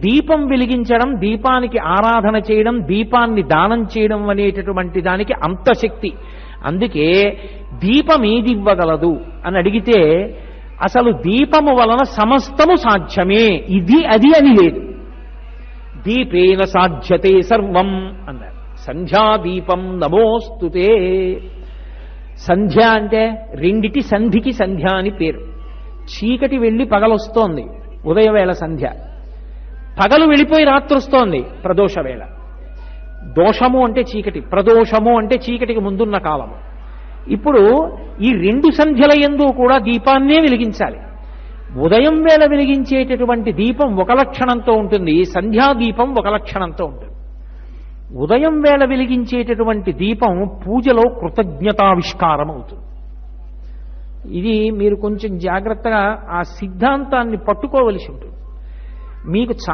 దీపం వెలిగించడం, దీపానికి ఆరాధన చేయడం, దీపాన్ని దానం చేయడం అనేటటువంటి దానికి అంత శక్తి. అందుకే దీపం ఏది ఇవ్వగలదు అని అడిగితే అసలు దీపము వలన సమస్తము సాధ్యమే, ఇది అది అని లేదు. దీపేన సాధ్యతే సర్వం అన్నారు. సంధ్యాదీపం నమోస్తుతే. సంధ్య అంటే రెండిటి సంధికి సంధ్య అని పేరు. చీకటి వెళ్ళి పగలొస్తోంది, ఉదయవేళ సంధ్య. పగలు వెళ్ళిపోయి రాత్రి వస్తోంది, ప్రదోష వేళ. దోషము అంటే చీకటి, ప్రదోషము అంటే చీకటికి ముందున్న కాలము. ఇప్పుడు ఈ రెండు సంధ్యల యందు కూడా దీపాన్నే వెలిగించాలి. ఉదయం వేళ వెలిగించేటటువంటి దీపం ఒక లక్షణంతో ఉంటుంది, సంధ్యాదీపం ఒక లక్షణంతో ఉంటుంది. ఉదయం వేళ వెలిగించేటటువంటి దీపం పూజలో కృతజ్ఞతావిష్కారం అవుతుంది. ఇది మీరు కొంచెం జాగ్రత్తగా ఆ సిద్ధాంతాన్ని పట్టుకోవలసి ఉంటుంది. మీకు